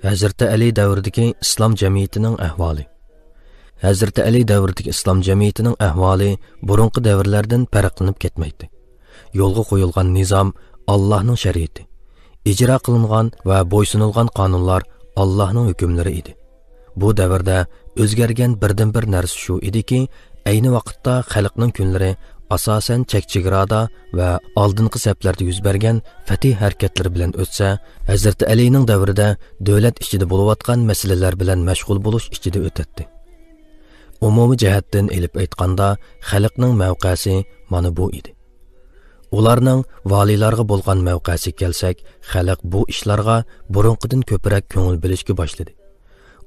Hazreti Ali davridagi islom jamiyatining ahvoli. Hazreti Ali davridagi islom jamiyatining ahvoli burunqi davrlardan farqlanib ketmaydi. Yo'lga qo'yilgan nizam Allohning shariati. Ijro qilingan va bo'ysunilgan qonunlar Allohning hukmlari edi. Bu davrda o'zgargan birdan-bir narsa shu ediki, ayni vaqtda xalqning kunlari asosan chekchigirada va oldingi saflarda yuz bergan fatih harakatlari bilan o'tsa, Hazrati Alining davrida davlat ichida bo'layotgan masalalar bilan mashg'ul bo'lish ichida o'tadi. Umumiy jihatdan elib aytganda, xalqning mavqesi mana bu edi. Ularning valiylarga bo'lgan mavqesi kelsak, xalq bu ishlarga burunqidan ko'proq ko'ngil bilishga boshladi.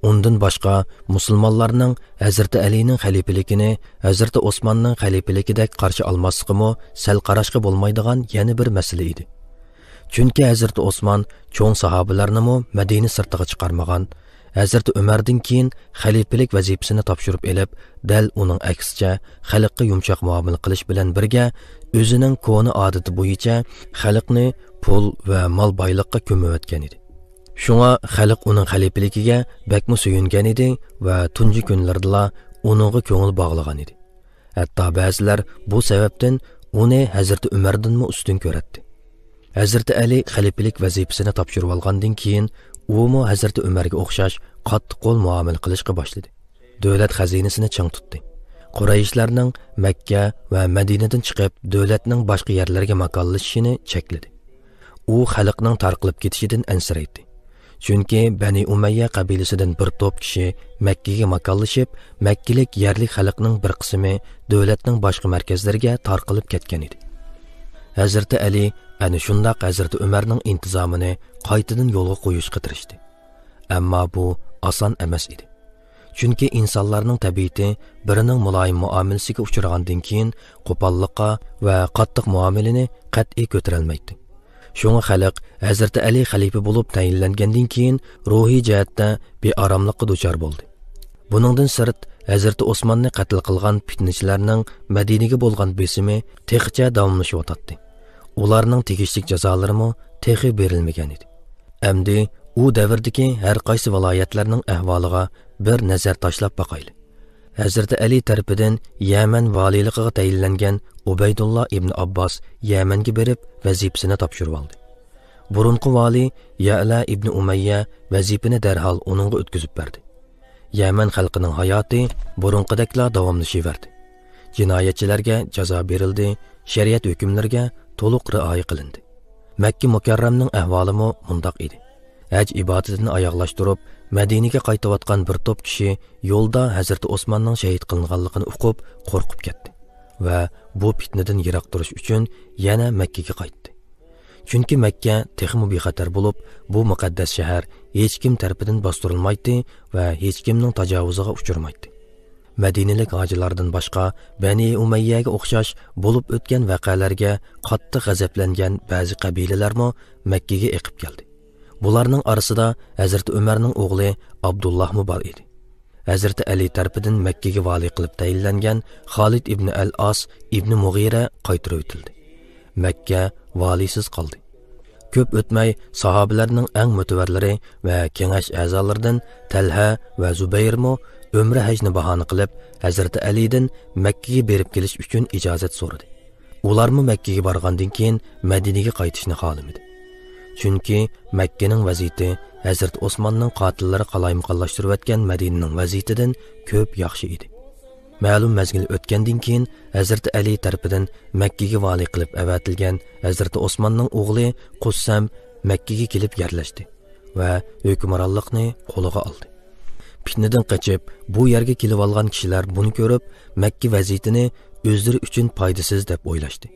Undan boshqa musulmonlarning Hazrati Alining xalifaligini Hazrati Osmonning xalifaligidek qarshi olmasligimi sal qarashga bo'lmaydigan yana bir masala edi. Chunki Hazrati Osmon cho'ng sahobalarni Madina sirtiga chiqarmagan, Hazrati Umardan keyin xalifalik vazifasini topshirib elib, dal uning aksicha xalqqa yumshoq muomala qilish bilan birga o'zining ko'ni odati bo'yicha xalqni pul va mol boyliqqa ko'mayotgan edi. Shunga xalq uning xalifaligiga bakmi suyungan edi va tunji kunlarda uningga ko'ngil bog'lagan edi. Hatto ba'zilar bu sababdan uni Hazrati Umardan ustun ko'radi. Hazrati Ali xalifalik vazifasini topshirib olgandan keyin u Hazrati Umarga o'xshash qattiq qo'l muomala qilishga boshladi. Davlat xazinasini chang tutdi. Qurayishlarning Makka va Madinadan chiqib, davlatning boshqa yerlarga makonlashishini chekladi. U xalqning tarqalib ketishidan ansiraydi. Chunki Bani Umayya qabilasidan bir to'p kishi Makkaga makonlashib, Makkalik yerlik xalqning bir qismi davlatning boshqa markazlariga tarqalib ketgan edi. Hazrati Ali ana shundaq Hazrati Umarning intizomini qaytadan yo'lga qo'yishga tirishdi. Ammo bu oson emas edi. Chunki insonlarning tabiati birining muloyim muomalasiga uchragandan keyin qo'pollikqa va qattiq muomalani qat'iy ko'tarolmaydi. Shunga xalq Hazrati Ali xalifa bo'lib tayinlangandan keyin ruhiy jihatda beoromlikqa duchor bo'ldi. Buningdan sirt Hazrati Osmonni qatl qilgan fitnachilarning Madinaga bo'lgan besimi texicha davomlashyotdi. Ularning tegishli jazolari texi berilmagan edi. Endi u davrdagi har qaysi viloyatlarning ahvoliga bir nazar tashlab boqayli. Hazrati Ali tarafidan Yaman valiyligiga tayinlangan Ubaydullah ibn Abbos Yamanga berib vazifasini topshirib oldi. Burunqi vali Ya'la ibn Umayya vazifani darhol uningga o'tkazib berdi. Yaman xalqining hayoti burunqidakla davomlashaverdi. Jinoyatchilarga jazo berildi, shariat hukmlariga to'liq rioya qilindi. Makka mukarramning ahvoli mundoq edi. Haj ibodatini oyoqlashtirib, Madinaga qaytayotgan bir to'p kishi yo'lda Hazrati Osmonning shahid qilinganligini o'qib, qo'rqib ketdi va bu fitnadan yiroq turish uchun yana Makkaga qaytdi. Chunki Makka texmi bexatar bo'lib, bu muqaddas shahar hech kim tarafidan bostirilmaydi va hech kimning tajovuziga uchirmaydi. Madinalik hojilardan boshqa Bani Umayyaga o'xshash bo'lib o'tgan voqealarga qattiq g'azablangan ba'zi qabilalarmo Makkaga eqib keldi. Bularning orasida Hazrati Umarning o'g'li Abdullah bor edi. Hazrati Ali tarafidan Makkaga vali qilib tayinlangan Xolid ibn al-As ibn Mughira qaytarib o'tildi. Makka valisiz qoldi. Ko'p o'tmay sahobalarning eng mutavarlari va kengash a'zolaridan Talha va Zubayrmo umra hajni bahona qilib Hazrati Alidan Makkaga berib kelish uchun ijozat so'radi. Ularmi Makkaga borgandan keyin Madinaga qaytishni xohlamadi. Chunki Makkaning vaziyati Hazrati Osmonning qotillari qalaymaqonlashtirib o'tgan Madinaning vaziyatidan ko'p yaxshi edi. Ma'lum mazgil o'tgandan keyin Hazrati Ali tarafidan Makkaga vali qilib avatilgan Hazrati Osmonning o'g'li Qussam Makkaga kelib yerlashdi va hukmronlikni qo'liga oldi. Fitnadan qochib bu yerga kelib olgan kishilar buni ko'rib, Makka vaziyatini o'zlari uchun foydasiz deb o'ylashdi.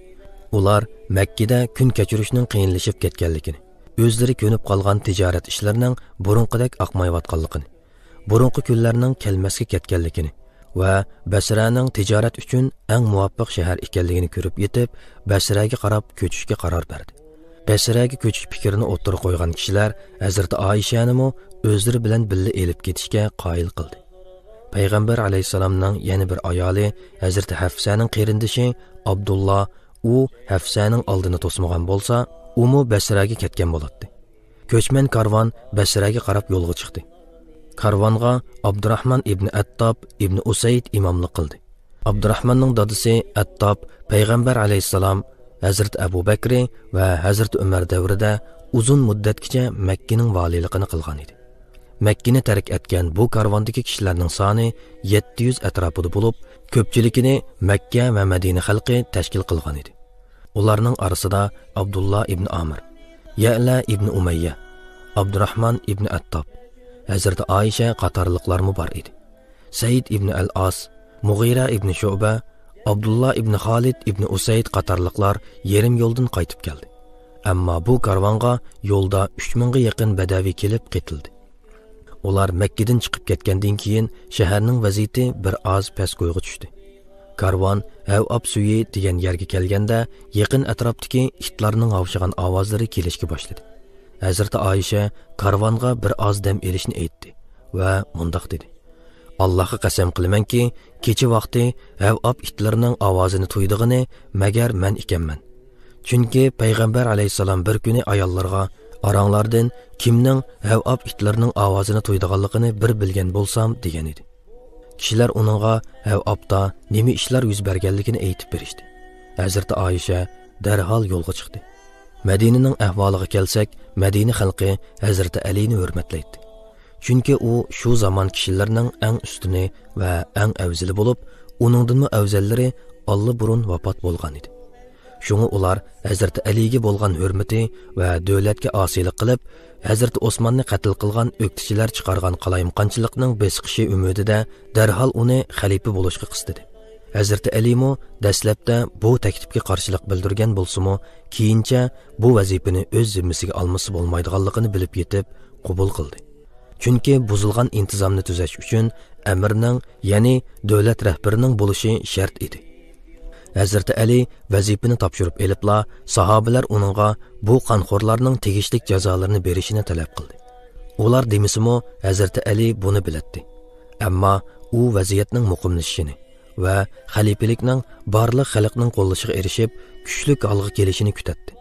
Ular Makkada kun kechirishning qiyinlashib ketganligini, o'zlari ko'nib qolgan tijorat ishlarining burunqidek oqmayotganligini, burunqi kunlarning kelmasga ketganligini va Basraning tijorat uchun eng muvaffaq shahar ekanligini ko'rib yetib, Basraga qarab ko'chishga qaror berdi. Basraga ko'chish fikrini o'ttirib qo'ygan kishilar Hazrati Oyishani o'zlari bilan birga elib ketishga qoyil qildi. Payg'ambar alayhisalomning yana bir ayoli Hazrati Hafsaning qarindoshi Abdullah u Hafsaning oldini to'smagan bo'lsa, u Basraga ketgan bo'ladi. ko'chman karvon Basraga qarab yo'lga chiqdi. Karvonga Abdurrahman ibn Attob ibn Usayd imomlik qildi. Abdurrahmanning dadasi Attob payg'ambar alayhissalom, Hazrat Abu Bakr va Hazrat Umar davrida uzun muddatgacha Makkaning valiyligini qilgan edi. Makkani tark etgan bu karvondagi kishilarning soni 700 atrofida bo'lib, ko'pchiligini Makka va Madina xalqi tashkil qilgan edi. Ularning orasida Abdullah ibn Amr, Ya'la ibn Umayya, Abdurrahman ibn Attob, Hazrat Aisha qatorliqlarmi bor edi. Said ibn al-As, Mughira ibn Shu'ba, Abdullah ibn Khalid ibn Usayd qatorliqlar yarim yo'ldan qaytib keldi. Ammo bu karvonga yo'lda 3000 ga yaqin badaviy kelib ketildi. Ular Makkadan chiqib ketgandan keyin shaharning vaziyati bir oz past qo'yga tushdi. Karvon Havab suyi degan yerga kelganda yaqin atrofdagi itlarning havshagan ovozlari kelishga boshladi. Hazrat Aisha karvonga bir oz dam elishni aytdi va mundoq dedi: Allohga qasam qilamanki, kecha vaqti Havab itlarining ovozini tuydig'ini magar men ekanman. Chunki payg'ambar alayhisalom bir kuni ayollarga aranglardan kimning Havab itlarining ovozini tuydiganligini bir bilgan bo'lsam degan edi. Kishilar uningga Havabda nima ishlar yuz berganligini aytib berishdi. Hazrat Aisha darhol yo'lga chiqdi. Madinaning ahvoliga kelsak, Madina xalqi Hazrat Alini hurmatlaydi. Chunki u shu zamon kishilarining eng ustuni va eng afzali bo'lib, uningdanmi afzallari Allah burun vafot bo'lgan edi. Shunga ular Hazrat Aliga bo'lgan hurmati va davlatga osiylik qilib, Hazrat Osmonni qatl qilgan o'qituvchilar chiqargan qalayimqonchilikning besqishi umidida darhol uni xalifa bo'lishga qistadi. Hazrat Alimo dastlabda bu taklifga qarshilik bildirgan bo'lsa-mu, keyincha bu vazifani o'z zimmasiga olmasi bo'lmaydiganligini bilib yetib qabul qildi. Chunki buzilgan intizomni tuzash uchun amirning, ya'ni davlat rahbarining bo'lishi shart edi. Hazrat Ali vazifani topshirib elibla, sahobalar uningga bu qonxo'rlarning tegishlik jazolarini berishini talab qildi. Ular demisimi Hazrat Ali buni biladi. Ammo u vaziyatning muqimlashishini va xalifalikning barliq xalqning qo'llashiga erishib, kuchli holga kelishini kutadi.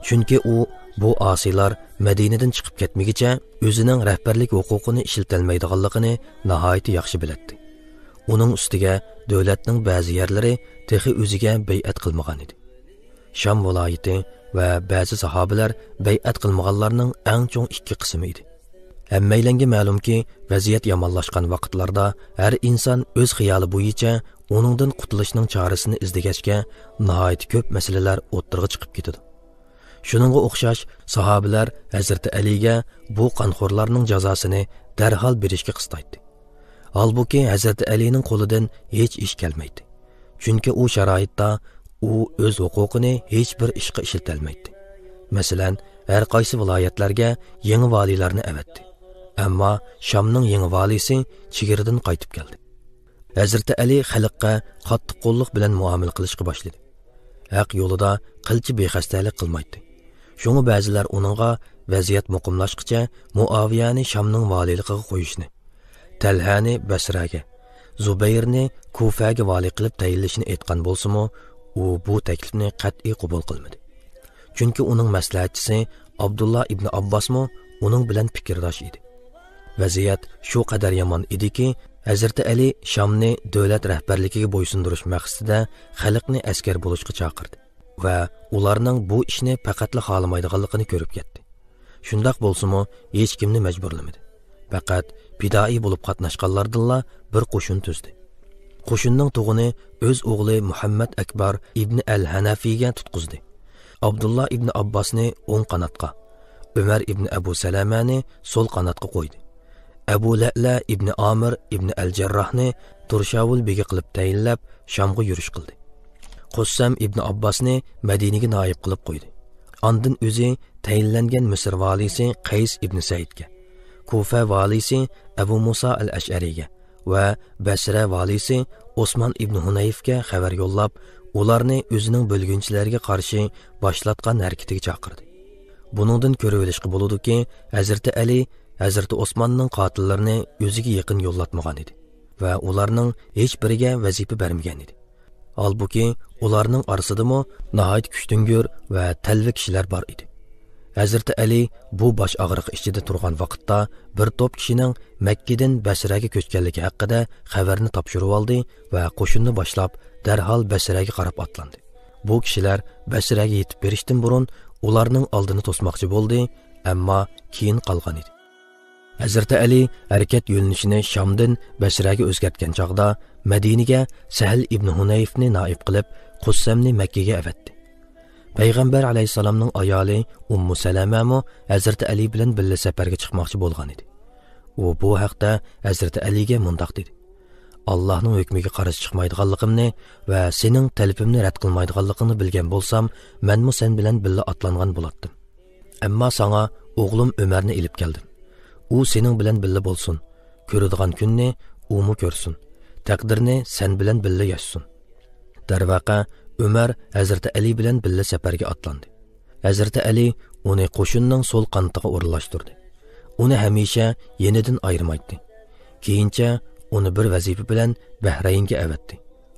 Chunki u bu osiylar Madinadan chiqib ketmagicha o'zining rahbarlik huquqini ishlatolmaydiganligini nihoyat yaxshi biladi. Uning ustiga davlatning ba'zi yerlari texi o'ziga bay'at qilmagan edi. Sham viloyati va ba'zi sahobalar bay'at qilmaganlarning eng cho'ng ikki qismi edi. Hammaylanga ma'lumki, vaziyat yomonlashgan vaqtlarda har inson o'z xiyoli bo'yicha uningdan qutulishning chorasini izlagachga nihoyat ko'p masalalar o'ttirg'i chiqib ketadi. Shuningga o'xshash sahobalar Hazrat Aliga bu qonxo'rlarning jazosini darhol berishga qistaydi. Halbuki Hazrat Alining qo'lidan hech ish kelmaydi. Chunki u sharoitda u o'z huquqini hech bir ishga ishlatolmaydi. Masalan, har qaysi viloyatlarga yangi valiylarni avatdi. Ammo Shamning yangi valisi chegaradan qaytib keldi. Hazrat Ali xalqqa qattiq qo'llik bilan muomala qilishga boshladi. Haq yo'lida qilchi bexastalik qilmaydi. Shunga ba'zilar uningga vaziyat muqimlashqicha Muaviyani Shamning valiligiga qo'yishni, Talhani Basraga, Zubayrni Kufaga vali qilib tayinlashni aytgan bo'lsa-mu, u bu taklifni qat'iy qabul qilmadi. Chunki uning maslahatchisi Abdullah ibn Abbosmi uning bilan fikrdosh edi. Vaziyat shu qadar yomon ediki, Hazrat Ali Shamni davlat rahbarligiga bo'ysundirish maqsadida xalqni askar bo'lishga chaqirdi va ularning bu ishni faqatla xohlamaydiganligini ko'rib ketdi. Shundaq bo'lsa-mu, hech kimni majburlamadi. Faqat fidoi bo'lib qatnashganlardanla bir qo'shin tuzdi. Qo'shinning tug'ini o'z o'g'li Muhammad Akbar ibn al-Hanafiga tutqizdi. Abdullah ibn Abbosni o'ng qanotga, Umar ibn Abu Salamani so'l qanotga qo'ydi. Abu La'la ibn Amir ibn al-Jarrahni Turshavul begi qilib tayinlab Shamga yurish qildi. Qussam ibn Abbosni Madinaga noyib qilib qo'ydi. Ondan o'zi tayinlangan Misr valisi Qays ibn Saidga, Kufa valisi Abu Musa al-Ash'ariga va Basra valisi Osman ibn Hunayfga xabar yo'llab, ularni o'zining bo'lgunchilariga qarshi boshlatgan harakatiga chaqirdi. Buningdan ko'rib olishga bo'ladiki, Hazrat Ali Hazrat Osmanning qotillarini o'ziga yaqin yo'llatmagan edi va ularning hech biriga vazifa bermagan edi. Halbuki ularning orasidami nihoyat kuchtingur va talva kishilar bor edi. Hazreti Ali bu bosh og'riqi ichida turgan vaqtda bir to'p kishining Makkadan Basraga ko'chganligi haqida xabarni topshirib oldi va qo'shinni boshlab darhol Basraga qarab otlandi. Bu kishilar Basraga yetib berishdan burun ularning oldini to'smoqchi bo'ldi, ammo keyin qolgan edi. Hazreti Ali harakat yo'linishini Shamdan Basraga o'zgartgan chog'da Madinaga Sahl ibn Hunayfni naib qilib, Qussamni Makkaga avatdi. Payg'ambar alayhisalomning ayoli Ummu Salama mo Hazreti Ali bilan birga safarga chiqmoqchi bo'lgan edi. U bu haqda Hazreti Aliga mundoq dedi: Allohning hukmiga qarshi chiqmaydiganligimni va sening talabimni rad qilmaydiganligingni bilgan bo'lsam, menmi sen bilan birga otlangan bo'lardim. Ammo sana o'g'lim Umarni ilib keldim. U sening bilan birga bo'lsin. Ko'radigan kunni u mu ko'rsin. Taqdirni sen bilan birga yashsin. Darvaqa Umar Hazreti Ali bilan birga safarga otlandi. Hazreti Ali uni qo'shinning so'l qantiga o'rinlashtirdi. Uni hamisha yenidan ayirmaydi. Keyincha uni bir vazifa bilan Bahraynga avatdi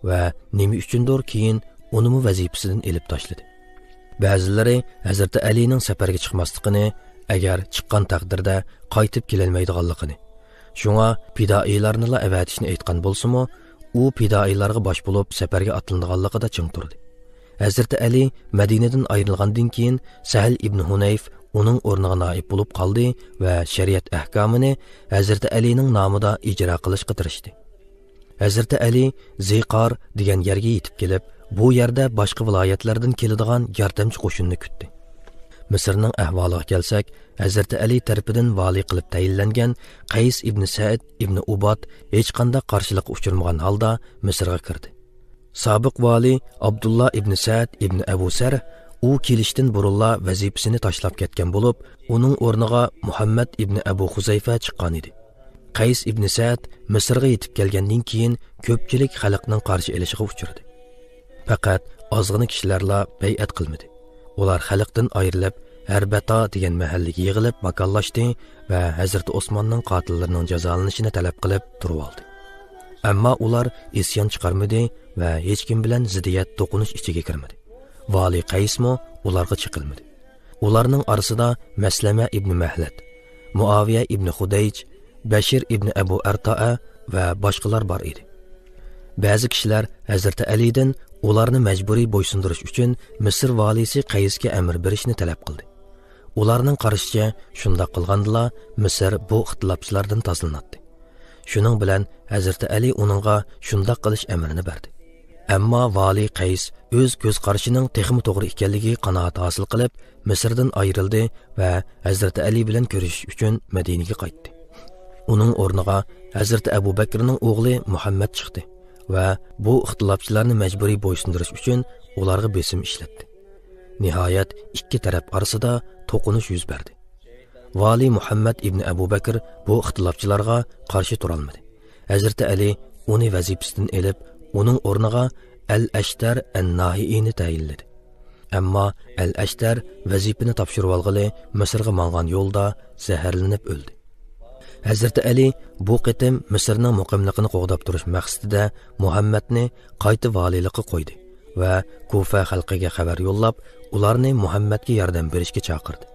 va nima uchundir keyin uni mu vazifasidan elib tashladi. Ba'zilari Hazreti Alining safarga chiqmasligini, agar chiqqan taqdirda qaytib kelolmaydiganligini, shunga fidoilarni la avatishni aytgan bo'lsa-mu, u fidoilarga bosh bo'lib safarga atlanganligida ching turdi. Hazreti Ali Madinadan ayrilgandan keyin Sahl ibn Hunayf uning o'rniga naib bo'lib qoldi va shariat ahkomini Hazreti Alining nomida ijro qilishga tirishdi. Hazreti Ali Ziqor degan yerga yetib kelib, bu yerda boshqa viloyatlardan keladigan yordamchi qo'shinni kutdi. Misrning ahvoliga kelsak, Hazreti Ali tarafidan vali qilib tayinlangan Qays ibn Sa'd ibn Ubad hech qanday qarshilikka uchirmagan holda Misrga kirdi. Sobiq vali Abdullah ibn Sa'd ibn Abu Sar u kelishdan burunla vazifasini tashlab ketgan bo'lib, uning o'rniga Muhammad ibn Abu Huzayfa chiqqan edi. Qays ibn Sa'd Misrga yetib kelgandan keyin ko'pchilik xalqning qarshi elishiga uchradi. Faqat ozg'ina kishilarla bay'at qilmadi. Ular xalqdan ayrilib, Harbata degan mahallaga yig'ilib makonlashdi va Hazrat Osmonning qotillarining jazolanishini talab qilib turib oldi. Ammo ular isyon chiqarmadi va hech kim bilan ziddiyat to'qinish ichiga kirmadi. Vali Qaysmo ularga chiqilmadi. Ularning orasida Maslama ibn Mahlat, Muaviya ibn Xudayj, Bashir ibn Abu Arta'a va boshqalar bor edi. Ba'zi kishilar Hazrat Alidan ularni majburiy bo'ysundirish uchun Misr valisi Qaysga amr berishni talab qildi. Ularning qarashicha shunday qilgandila Misr bu ixtilofchilardan tozalanadi. Shuning bilan Hazrat Ali uningga shunday qilish amrini berdi. Ammo vali Qays o'z ko'z qarashining texmi to'g'ri ekanligiga qanoat hosil qilib, Misrdan ayrildi va Hazrat Ali bilan ko'rishish uchun Madinaga qaytdi. Uning o'rniga Hazrat Abu Bakrning o'g'li Muhammad chiqdi va bu ixtilofchilarni majburiy bo'ysundirish uchun ularga besim ishlatdi. Nihoyat ikki taraf orasida to'qinish yuz berdi. Vali Muhammad ibn Abu Bakr bu ixtilofchilarga qarshi tura olmadi. Hazrat Ali uni vazifasidan elib, uning o'rniga Al-Ashtar an-Nahiini tayinladi. Ammo Al-Ashtar vazifani topshirib olg'ili Misrga mang'an yo'lda zaharlanib o'ldi. Hazrat Ali bu qitim Misrning muqimligini qo'g'dab turish maqsadida Muhammadni qayta valilikqa qo'ydi va Kufa xalqiga xabar yo'llab, ularni Muhammadga yordam berishga chaqirdi.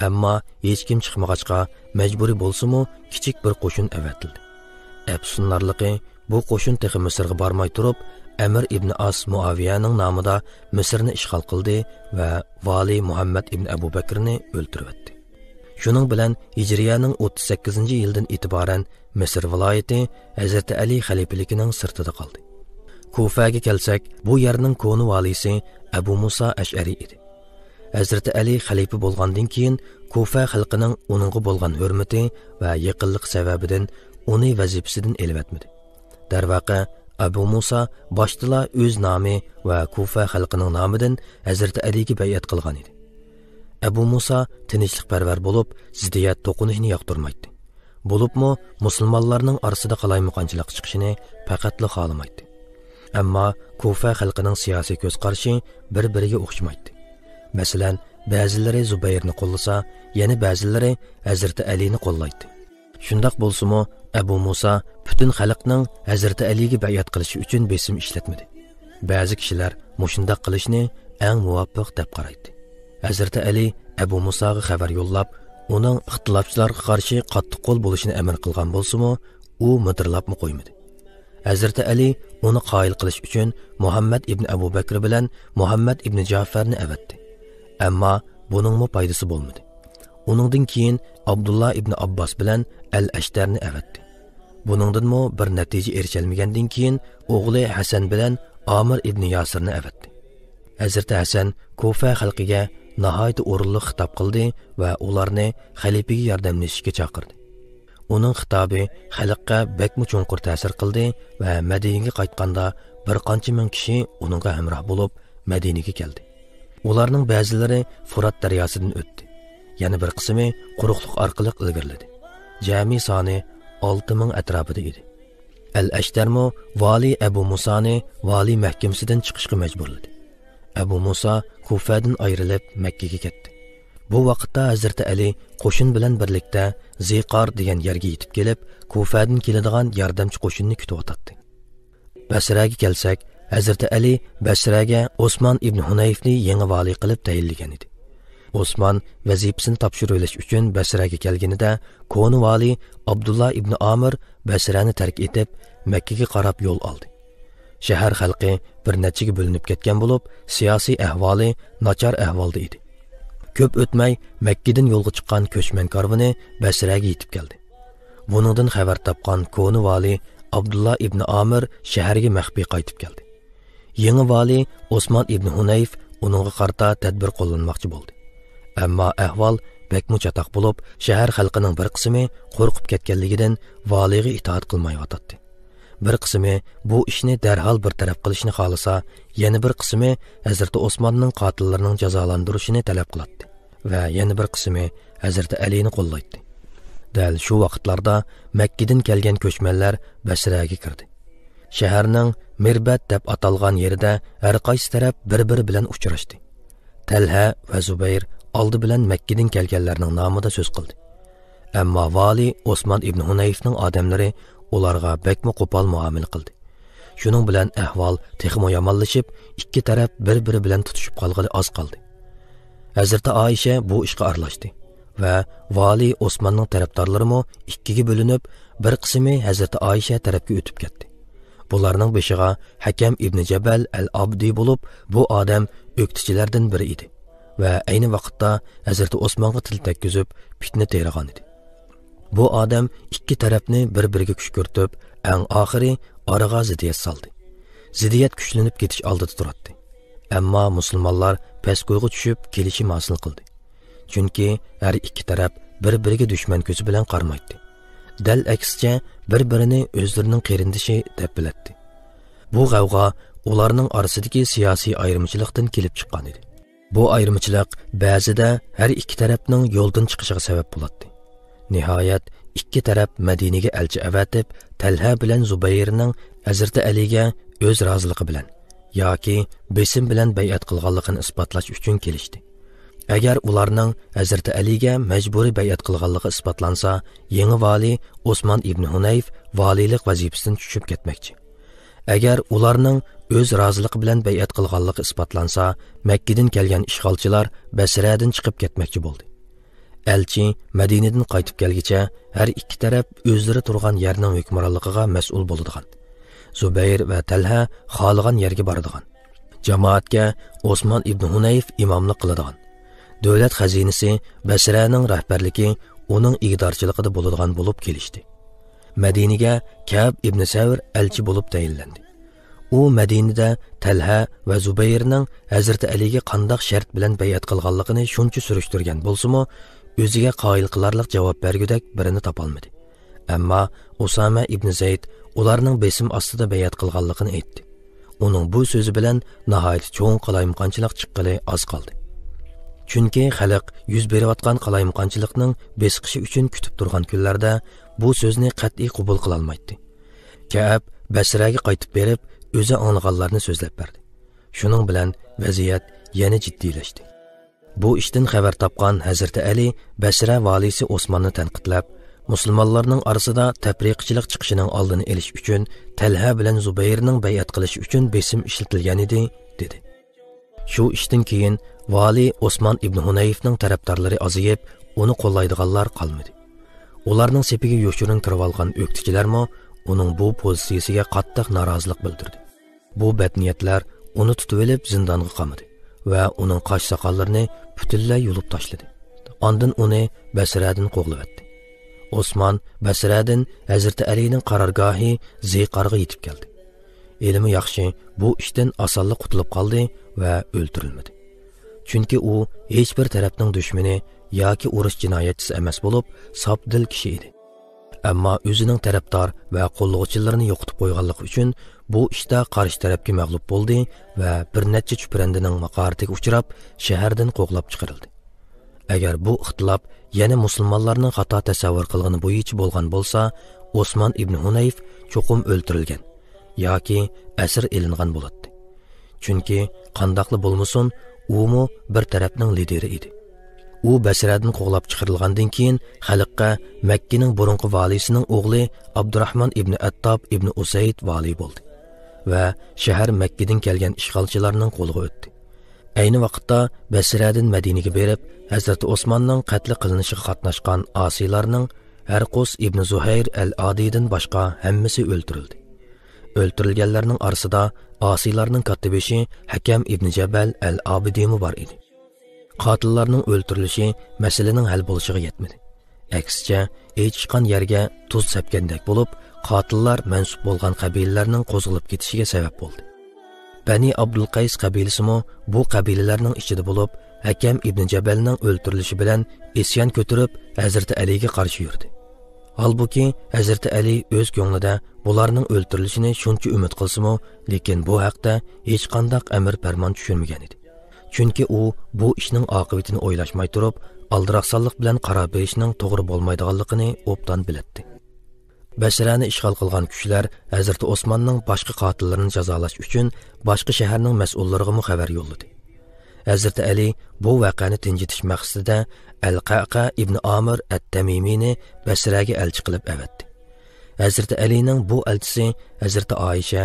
Ammo hech kim chiqmag'achqa majburiy bo'lsa-mu, kichik bir qo'shin avatildi. Afsunlarligi bu qo'shin texi Misrga bormay turib, Amr ibn As Muaviyaning nomida Misrni ishg'ol qildi va vali Muhammad ibn Abu Bakrni o'ldirdi. Shuning bilan Hijriyaning 38-yildan e'tiboran Misr viloyati Hazrat Ali xalifaligining sirtida qoldi. Kufaga kelsak, bu yerning koni valisi Abu Musa Ash'ari edi. Hazrat Ali xalifa bo'lgandan keyin Kufa xalqining uningga bo'lgan hurmati va yaqinlik sababidan uni vazifasidan elvatmadi. Darvaqa Abu Musa boshda o'z nomi va Kufa xalqining nomidan Hazrat Aliga bay'at qilgan edi. Abu Musa tinchlikparvar bo'lib, ziddiyat to'qinishni yoqtirmaydi. Bo'libmi, musulmonlarning orasida qalaymuqanchilik chiqishini faqatla xohlamaydi. Ammo Kufa xalqining siyosiy ko'z qarashi bir-biriga o'xshamaydi. Masalan, ba'zilari Zubayrni qo'llasa, yana ba'zilari Hazrat Alini qo'llaydi. Shundoq bo'lsa-mu, Abu Musa butun xalqning Hazrat Aliga bay'at qilishi uchun besim ishlatmadi. Ba'zi kishilar mushundaq qilishni eng muvofiq deb qaraydi. Hazrat Ali Abu Musaga xabar yo'llab, uning ixtilofchilarga qarshi qattiq qo'l bo'lishini amr qilgan bo'lsa-mu, u midirlabmi qo'ymadi. Hazrati Ali uni qoyil qilish uchun Muhammad ibn Abu Bakr bilan Muhammad ibn Ja'farni avatdi. Ammo buningmi foydasi bo'lmadi. Uningdan keyin Abdullah ibn Abbas bilan Al-Ashtarni avatdi. Buningdanmi bir natija erishilmagandan keyin o'g'li Hasan bilan Amir ibn Yasirni avatdi. Hazrati Hasan Kufa xalqiga nihoyat o'rinli xitob qildi va ularni xalifaga yordamlashishga chaqirdi. Uning xitobi xalqqa bakmi cho'nqur ta'sir qildi va Madinaga qaytganda bir qancha ming kishi uningga hamroh bo'lib Madinaga keldi. Ularning ba'zilari Furat daryosidan o'tdi. Yana bir qismi quruqlik orqali ilgirladi. Jami soni 6000 atrofida edi. Al-Ashtarmo vali Abu Musani vali mahkamasidan chiqishga majburladi. Abu Musa Kufadan ayrilib Makkaga ketdi. Bu vaqtda Hazrati Ali qo'shin bilan birlikda Ziqar degan yerga yetib kelib, Kufadan keladigan yordamchi qo'shinni kutib o'tdi. Basraga kelsak, Hazrati Ali Basraga Osman ibn Hunayfni yangi vali qilib tayinlagan edi. Osman vazifasini topshirilish uchun Basraga kelganida, koni vali Abdullah ibn Amir Basrani tark etib, Makkaga qarab yo'l oldi. Shahar xalqi bir nechaga bo'linib ketgan bo'lib, siyosiy ahvoli nachar ahvolda edi. Ko'p o'tmay Makkadan yo'lga chiqqan ko'chman karvoni Basraga yetib keldi. Buningdan xabar topgan koni vali Abdullah ibn Amir shaharga maxfiy qaytib keldi. Yangi vali Osman ibn Hunayf uningga qarta tadbir qo'llanmoqchi bo'ldi. Ammo ahvol bakmu chatoq bo'lib, shahar xalqining bir qismi qo'rqib ketganligidan valiga itoat qilmayotdi. Bir qismi bu ishni darhol bir taraf qilishni xolasa, yana bir qismi Hazrat Osmonning qotillarining jazolantirishini talab qiladi va yana bir qismi Hazrat Alini qo'llaydi. Dal shu vaqtlarda Makkadan kelgan ko'chmanlar Basraga kirdi. Shaharning Mirbat deb atalgan yerida har qaysi taraf bir-biri bilan uchrashdi. Talha va Zubayr oldi bilan Makkadan kelganlarning nomida so'z qildi. Ammo vali Osman ibn Hunayfning odamlari ularga bakmi qo'pol muomala qildi. Shuning bilan ahvol texmo yomonlashib, ikki taraf bir-biri bilan tutishib qolgani oz qoldi. Hazrati Aisha bu ishga aralashdi va vali Osmanning tarafdorlarimi ikkiga bo'linib, bir qismi Hazrati Aisha tarafga o'tib ketdi. Bularning beshiga Hakam ibn Jabal al-Abdi bo'lib, bu odam o'qituvchilardan biri edi va ayni vaqtda Hazrati Osmonga til tekkizib, fitna tayyorlagan edi. Bu odam ikki tarafni bir-biriga kuch ko'rtib, eng oxiri oraga ziddiyat soldi. Ziddiyat kuchlanib ketish oldida turadi. Ammo musulmonlar pastgo'yga tushib kelishim hosil qildi. Chunki har ikki taraf bir-biriga dushman ko'zi bilan qarmaydi. Dal aksicha bir-birini o'zlarining qarindishi deb biladi. Bu g'avg'o ularning orasidagi siyosiy ayirmachilikdan kelib chiqqan edi. Bu ayirmachilik ba'zida har ikki tarafning yo'ldan chiqishiga sabab bo'ladi. Nihoyat ikki taraf Madinaga elchi avatib, Talha bilan Zubayrning Hazrati Aliga o'z roziligi bilan yoki besim bilan bay'at qilganligini isbotlash uchun kelishdi. Agar ularning Hazrati Aliga majburiy bay'at qilganligi isbotlansa, yangi vali Osman ibn Hunayf valilik vazifasidan tushib ketmoqchi. Agar ularning o'z roziligi bilan bay'at qilganligi isbotlansa, Makkadan kelgan ishg'olchilar Basradan chiqib ketmoqchi bo'ldi. Elchi Madinadan qaytib kelgicha har ikki taraf o'zlari turgan yerning hukmronligiga mas'ul bo'ladigan. Zubayr va Talha xohlagan yerga boradigan. Jamoatga Osman ibn Hunayf imomlik qiladigan. Davlat xazinasi Basraning rahbarligi uning igdorchiligida bo'ladigan bo'lib kelishdi. Madinaga Ka'b ibn Savr elchi bo'lib tayinlandi. U Madinada Talha va Zubayrning Hazrati Aliga qanday shart bilan bay'at qilganligini shuncha surishtirgan bo'lsa-mu, o'ziga qoyil qilarlik javob bergudak birini topolmadi. Ammo Usama ibn Zayd ularning besim ostida bay'at qilganligini aytdi. Uning bu so'zi bilan nihoyat cho'ng qalaymqonchilik chiqqili oz qoldi. Chunki xalq yuz berayotgan qalaymqonchilikning besqishi uchun kutib turgan kunlarda bu so'zni qat'iy qabul qila olmaydi. Ka'b Basraga qaytib berib, o'zi anglaganlarni so'zlab berdi. Shuning bilan vaziyat yana jiddiylashdi. Bu ishdan xabar topgan Hazrati Ali Basra valisi Osmonni tanqidlab, musulmonlarning orasida tafriqchilik chiqishining oldini olish uchun Talha bilan Zubayrning bay'at qilishi uchun besim ishlatilgan edi, dedi. Shu ishdan keyin vali Osman ibn Hunayfning tarafdorlari azayib, uni qo'llaydiganlar qolmadi. Ularning sepiga yo'shirin kirib olgan o'qituvchilarmo uning bu pozitsiyasiga qattiq norozilik bildirdi. Bu badniyatlar uni tutib olib zindonga qamadi va uning qosh soqollarini butunlay yulib tashladi. Ondan uni Basradan qo'g'lavatdi. Osman Basradan Hazrati Alining qarorgohi Ziqarga yetib keldi. Elimi yaxshi bu ishdan osonlik qutulib qoldi va o'ldirilmadi. Chunki u hech bir tarafning dushmani yoki urush jinoyatchisi emas bo'lib, sopdil kishi edi. Ammo o'zining tarafdor va qo'llovchilarini yo'qotib qo'yganligi uchun bu ishda qarshi tarafga mag'lub bo'ldi va bir necha chuprandining maqoratiga uchrab, shahardan qo'g'lab chiqarildi. Agar bu ixtilof yana musulmonlarning xato tasavvur qilgani bo'yicha bo'lgan bo'lsa, Osman ibn Hunayf cho'qim o'ldirilgan yoki asir elingan bo'ladi. Chunki qandoqli bo'lmasin, u bir tarafning lideri edi. U Basradan qo'g'lab chiqarilgandan keyin xalqqa Makkaning burunqi valisining o'g'li Abdurrahmon ibn Attob ibn Usayd vali bo'ldi va shahar Makkadan kelgan ishg'olchilarning qo'liga o'tdi. Ayni vaqtda Basradan Madinaga berib, Hazrat Osmanning qatl qilinishiga qatnashgan asiylarning Harqus ibn Zuhayr al-Adiydan boshqa hammasi o'ldirildi. O'ldirilganlarning orasida asiylarning katibishi Hakam ibn Jabal al-Abidimi bor edi. Qatillarning o'ldirilishi masalaning hal bo'lishiga yetmadi. Aksicha, echqan yerga tuz sepgandek bo'lib, qatillar mansub bo'lgan qabilalarning qo'zg'alib ketishiga sabab bo'ldi. Bani Abdul Qays qabilasimi bu qabilalarning ichida bo'lib, Hakam ibn Jabalning o'ldirilishi bilan isyon ko'tarib, Hazrati Aliga qarshi yurdi. Halbuki Hazrati Ali o'z ko'nglida bularning o'ldirilishini shuncha umid qilsa-mu, lekin bu haqda hech qanday amr farmon tushirmagan edi. Chunki u bu ishning oqibatini o'ylashmay turib, aldiraqsonlik bilan qaror berishning to'g'ri bo'lmaydiganligini obdan biladi. Basrani ishg'ol qilgan kuchlar Hazrat Osmanning boshqa qotillarini jazolash uchun boshqa shaharning mas'ullariga xabar yo'lladi. Hazrat Ali bu voqeani tinchitish maqsadida Al-Qaqa ibn Amir at-Tamimini Basraga elchi qilib avatdi. Hazrat Alining bu elchisi Hazrat Aisha,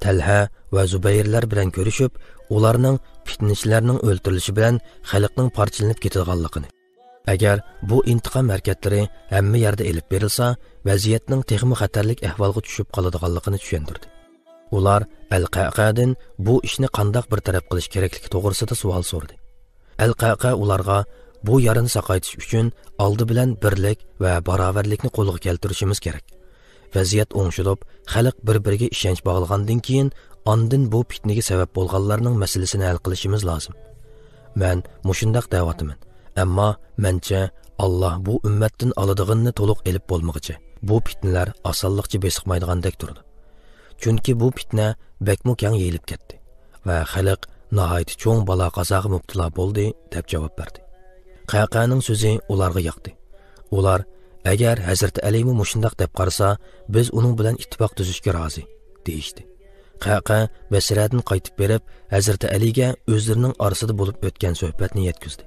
Talha va Zubayrlar bilan ko'rishib, ularning fitnachilarining o'ldirilishi bilan xalqning parchalanib ketadiganligini, agar bu intiqom harakatlari hamma yerda elib berilsa, vaziyatning texmi xatarlik ahvolga tushib qoladiganligini tushuntirdi. Ular Al-Qaqadan bu ishni qandoq bir taraf qilish kerakligi to'g'risida savol so'radi. Al-Qaqa ularga bu yarini saqaytish uchun oldi bilan birlik va barobarlikni qo'lga keltirishimiz kerak. Vaziyat o'ngshilib, xalq bir-biriga ishonch bog'lagandan keyin ondan bu fitnaga sabab bo'lganlarning masalasini hal qilishimiz lozim. Men mushundaq da'vatiman. Ammo mencha Alloh bu ummatdan oladiganini to'liq elib bo'lmoqchi. Bu fitnalar osonlikcha besiqmaydigandek turdi. Chunki bu fitna bakmu keng yeyilib ketdi va xalq nihoyat cho'ng balo qazoga mubtalo bo'ldi deb javob berdi. Qaqaning so'zi ularga yoqdi. Ular agar Hazrat Ali mushundaq deb qarasa, biz uning bilan ittifoq tuzishga rozi deyishdi. Qaqa Basradan qaytib berib, Hazrat Aliga o'zlarining orasida bo'lib o'tgan suhbatni yetkazdi.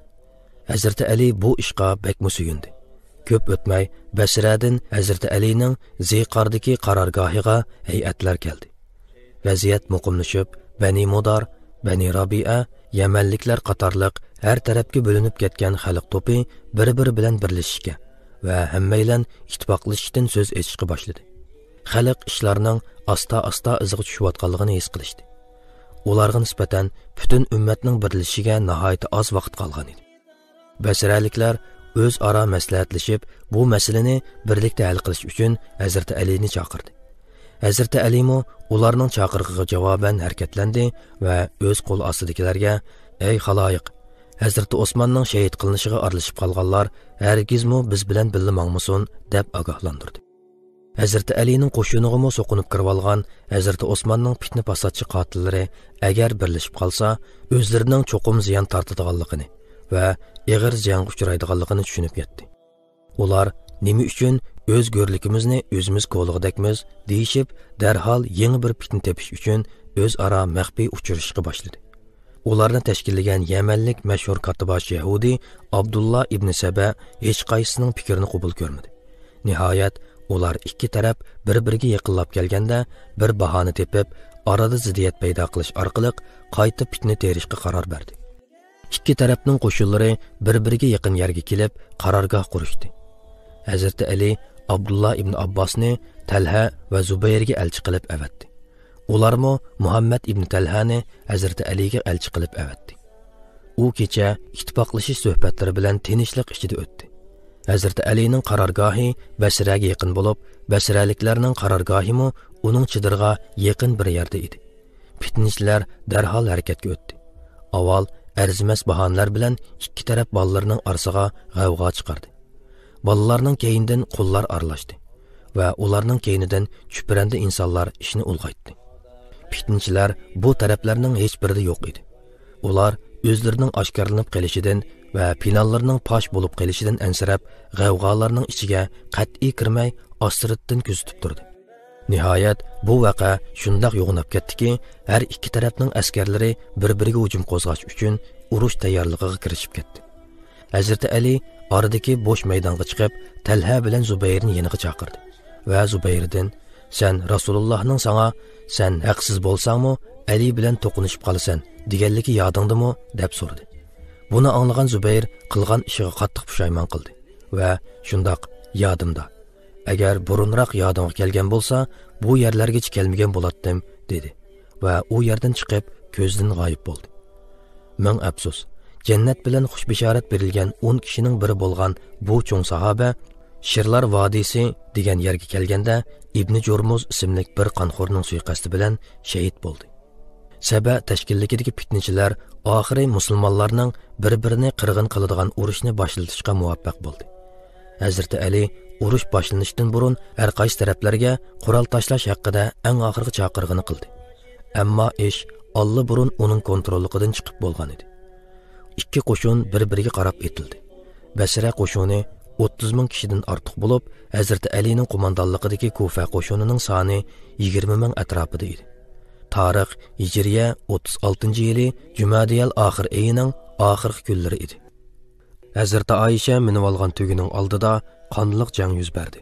Hazrat Ali bu ishqa bakmu suyundi. Ko'p o'tmay Basradan Hazrat Alining Ziqardagi qarorgohiga hay'atlar keldi. Vaziyat muqimlashib, Bani Mudar, Bani Rabi'a, Yamanliklar qatorliq har tarafga bo'linib ketgan xalq to'pi bir-biri bilan birlashishga va hammaylan ittifoqlashishdan so'z etishga boshladi. Xalq ishlarning asta-asta iziga tushayotganligini his qilishdi. Ularga nisbatan butun ummatning birlashishiga nihoyat oz vaqt qolgan edi. Basraliklar o'zaro maslahatlashib, bu masalani birlikda hal qilish uchun Hazrat Alini chaqirdi. Hazrat Ali ularning chaqirig'iga javoban harakatlandi va o'z qo'l ostidagilarga: "Ey xaloyiq, Hazrat Osmanning shahid qilinishiga aralashib qolganlar hargizmi biz bilan birga mangmasin" deb ogohlantirdi. Hazrat Alining qo'shiniga so'qinib kirib olgan Hazrat Osmanning fitna fasodchi qotillari agar birlashib qolsa, o'zlarining cho'qim ziyon tortadiganligini va ig'ir ziyonga uchraydiganligini tushunib yetdi. Ular nima uchun o'z go'rligimizni o'zimiz qo'lg'idakmiz deyishib, darhol yangi bir fitna tepish uchun o'zaro maxfiy uchrashishga boshladi. Ularni tashkillagan Yamanlik mashhur katibosh Yahudi Abdullah ibn Saba hech qaysining fikrini qabul ko'rmadi. Nihoyat ular ikki taraf bir-biriga yaqinlab kelganda bir bahona tepib, arada ziddiyat paydo qilish orqali qayta fitna terishga qaror berdi. Ikki tarafning qo'shinlari bir-biriga yaqin yerga kelib, qarorgoh qurishdi. Hazrat Ali Abdullah ibn Abbosni Talha va Zubayrga elchi qilib avatdi. Ularmo Muhammad ibn Talhani Hazrat Aliga elchi qilib avatdi. U kecha ittifoqlashish suhbatlari bilan tinchlik ichida o'tdi. Hazrat Alining qarorgohi Basraga yaqin bo'lib, Basraliklarning qarorgohimi uning chidirga yaqin bir yerda edi. Fitnchilar darhol harakatga o'tdi. Avval arzimas bahonalar bilan ikki taraf bolalarning orasiga g'avg'o chiqardi. Bolalarning keyindan qullar aralashdi va ularning keyinidan chupranda insonlar ishni ulg'aytdi. Fitnchilar bu taraflarning hech birida yo'q edi. Ular o'zlarining oshkorlanib qolishidan va finallarning fosh bo'lib qolishidan ansirab, g'avg'olarning ichiga qat'iy kirmay ostirdan kuzatib turdi. Nihoyat bu vaqa shundoq yo'g'inib ketdiki, har ikki tarafning askarlari bir-biriga hujum qo'zg'ash uchun urush tayyorligiga kirishib ketdi. Hazrat Ali oradagi bo'sh maydonga chiqib, Talha bilan Zubayrni yeniga chaqirdi va Zubayrdan: "Sen Rasulullohning sana sen haqsiz bo'lsangmi, Ali bilan to'qinishib qolasan, deganligi yodingdimi?" deb so'radi. Buni anglagan Zubayr qilgan ishiga qattiq pushaymon qildi va "Shundoq, yodimda. Agar burunroq yodimga kelgan bo'lsa, bu yerlargacha kelmagan bo'lardim" dedi va u yerdan chiqib ko'zdan g'oyib bo'ldi. Ming afsus, jannat bilan xush bishorat berilgan 10 kishining biri bo'lgan bu cho'ng sahoba Shirlar vodiysi degan yerga kelganda Ibn Jurmuz ismli bir qonxo'rning suiqasdi bilan shahid bo'ldi. Saba tashkilligidagi fitnachilar oxiri musulmonlarning bir-birini qirg'in qiladigan urushni boshlatishga muvaffaq bo'ldi. Hazrat Ali urush boshlanishidan burun har qaysi taraflarga qurol tashlash haqida eng oxirgi chaqirig'ini qildi. Ammo ish alla burun uning kontrolligidan chiqib bo'lgan edi. Ikki qo'shin bir-biriga qarab etildi. Basra qo'shini 30 ming kishidan ortiq bo'lib, Hazrat Alining qo'mondonligidagi Kufa qo'shinining soni 20 ming atrofida edi. Tarix Hijriya 36-yili Jumadiyal oxir oyining oxirgi kunlari edi. Hazrat Aisha minib olgan tugining oldida qonliq jang yuz berdi.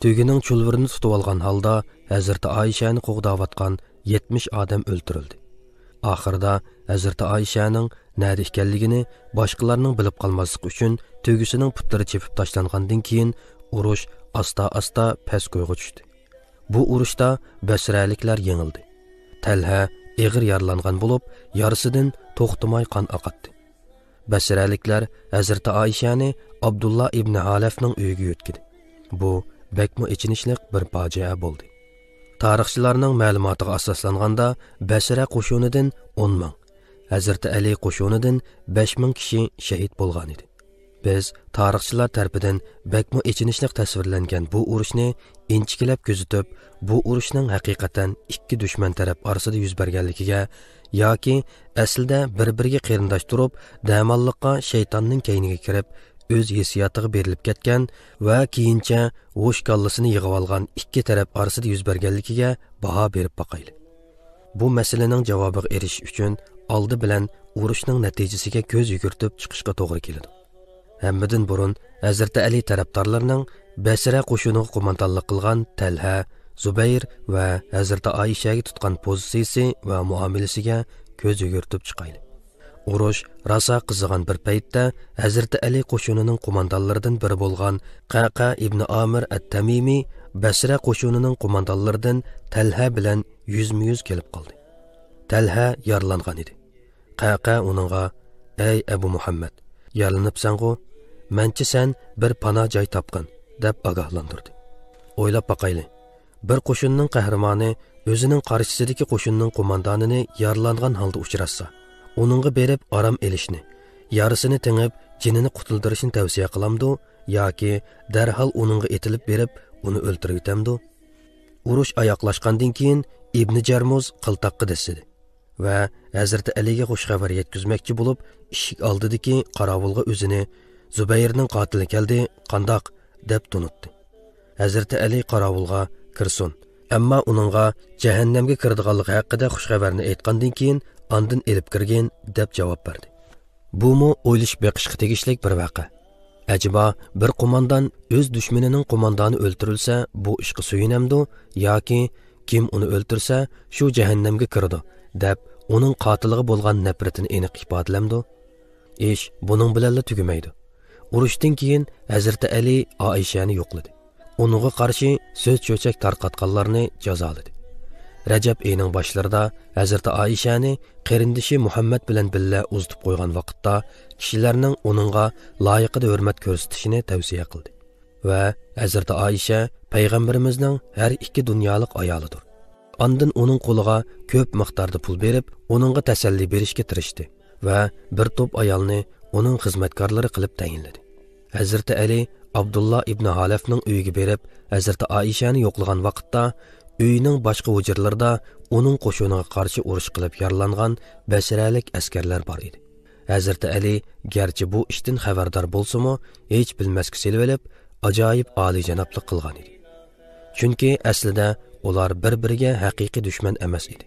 Tugining chulvirini tutib olgan holda Hazrat Aishani qo'g'dayotgan 70 odam o'ldirildi. Oxirida Hazrat Aishaning nada ekanligini boshqalarning bilib qolmasligi uchun tugisining putlari chepib tashlangandan keyin urush asta-asta past qo'yga tushdi. Bu urushda Basraliklar yengildi. Talha eg'ir yaralangan bo'lib, yarasidan to'xtamay qon oqatdi. Basraliklar Hazrat Aishani Abdullah ibn Halafning uyiga yo'tkidi. Bu bakmo ichinishlik bir fojia bo'ldi. Tarixchilarning ma'lumotiga asoslanganda Basra qo'shinidan 10 ming, Hazrat Ali qo'shinidan 5 ming kishi shahid bo'lgan edi. Biz tarixchilar tarafidan bakmo ichinishlik tasvirlangan bu urushni inchikilab kuzatib, bu urushning haqiqatan ikki dushman taraf orasida yuz berganligiga yoki aslida bir-biriga qarindosh turib, damonliqqa shaytonning kayniga kirib, o'z hissiyotiga berilib ketgan va keyincha o'sh kallasini yig'ib olgan ikki taraf orasida yuz berganligiga baho berib boqaylik. Bu masalaning javobiga erishish uchun oldi bilan urushning natijasiga ko'z yugurtib chiqishga to'g'ri keladi. Hammadan burun Hazrat Ali tarafdorlarining Basra qo'shiniga qo'mondonlik qilgan Talha, Zubayr va Hazrat Aishaga tutgan pozitsiyasi va muomalasiga ko'z yugurtib chiqaylik. Urush rosa qizigan bir paytda Hazrat Ali qo'shinining qo'mondonlaridan biri bo'lgan Qaqa ibn Amir at-Tamimi Basra qo'shinining qo'mondonlaridan Talha bilan yuzma-yuz kelib qoldi. Talha yaralangan edi. Qaqa uningga: "Ey Abu Muhammad, yaralanibsan-ku, menchi sen bir panoh joy topqin" deb ogohlantirdi. O'ylab boqayli. Bir qo'shinning qahramoni o'zining qarshisidagi qo'shinning qo'mondonini yaralangan holda uchratsa, uningga berib aram elishni, yarısini tengib, jinini qutuldirishni tavsiya qilamdi yoki darhol uningga etilib berib, uni o'ltirib yutamdi? Urush oyoqlashgandan keyin Ibn Jarmuz qiltaqqa desidi va Hazrat Aliga xush xabar yetkazmoqchi bo'lib, eshik oldidagi qorovulga o'zini Zubayrning qotili keldi, qandoq deb tunutdi. Hazrat Ali qorovulga kirsin, ammo uningga jahannamga kiradiganligi haqida xush xabarni aytgandan keyin andin elib kirgan deb javob berdi. Bumu o'ylashib beqishga tegishlik bir vaqa. Acaba bir qo'mondan o'z dushmanining qo'mondoni o'ltirilsa, bu ishga suyunamdi yoki kim uni o'ltirsa, shu jahannamga kiradi, deb uning qotiliga bo'lgan nafratini aniq ifodalamdi. Ish buning bilan tugamaydi. Urushdan keyin Hazrat Ali Oishani yo'qladi. Uningga qarshi so'z cho'chak tarqatganlarni jazoladi. Rajab oyining boshlarida Hazrat Oishani qarindishi Muhammad bilan billa uzitib qo'ygan vaqtda kishilarning uningga loyiqida hurmat ko'rsatishini tavsiya qildi. Va Hazrat Oisha payg'ambarimizning har ikki dunyolik ayolidir. Ondan uning qo'liga ko'p miqdorda pul berib, uningga tasalli berishga tirishdi va bir to'p ayolni uning xizmatkorlari qilib tayinladi. Hazrat Ali Abdullah ibn Halafning uyiga berib, Hazrat Oishani yo'qlagan vaqtda uyining boshqa hujrlarida uning qo'shiniga qarshi urush qilib yaralangan basralik askarlar bor edi. Hazrat Ali garchi bu ishdan xabardor bo'lsa-mu, hech bilmasga selib olib, ajoyib oliyjanoblik qilgan edi. Chunki aslida ular bir-biriga haqiqiy dushman emas edi.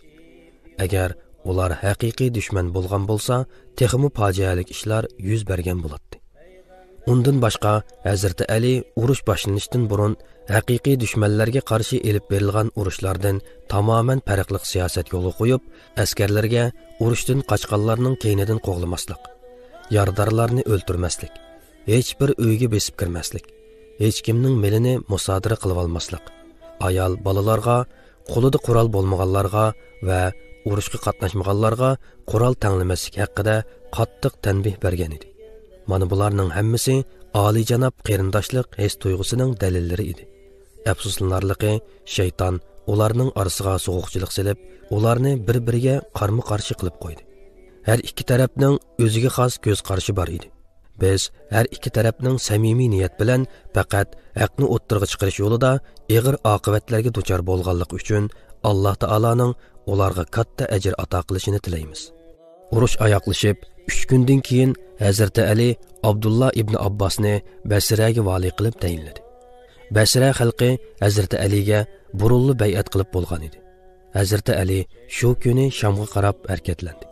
Agar ular haqiqiy dushman bo'lgan bo'lsa, texmi fojialik ishlar yuz bergan bo'ladi. Undan boshqa Hazrat Ali urush boshlanishdan burun haqiqiy dushmanlarga qarshi elib berilgan urushlardan tamoman farqli siyosat yo'li qo'yib, askarlarga urushdan qochganlarning keynidan qo'g'lamaslik, yordorlarni o'ltirmaslik, hech bir uyga besib kirmaslik, hech kimning melini musodara qilib olmaslik, ayol bolalarga, qo'lida qurol bo'lmaganlarga va urushga qatnashmaganlarga qurol tanlamaslik haqida qattiq tanbih bergan edi. Mana bularning hammasi oliyjanob qarindoshlik his tuyg'usining dalillari edi. Afsuslanarligi, shayton ularning orasiga so'g'uqchilik silib, ularni bir-biriga qarma-qarshi qilib qo'ydi. Har ikki tarafning o'ziga xos ko'z qarashi bor edi. Biz har ikki tarafning samimiy niyat bilan faqat haqni o'ttirg'i chiqarish yo'lida og'ir oqibatlarga duchor bo'lganlik uchun Alloh taolaning ularga katta ajr ato qilishini tilaymiz. Urush oyoqlashib 3 kundan keyin Hazrat Ali Abdullah ibn Abbosni Basraga vali qilib tayinladi. Basra xalqi Hazrat Aliga burunli bay'at qilib bo'lgan edi. Hazrat Ali shu kuni Shamga qarab harakatlandi.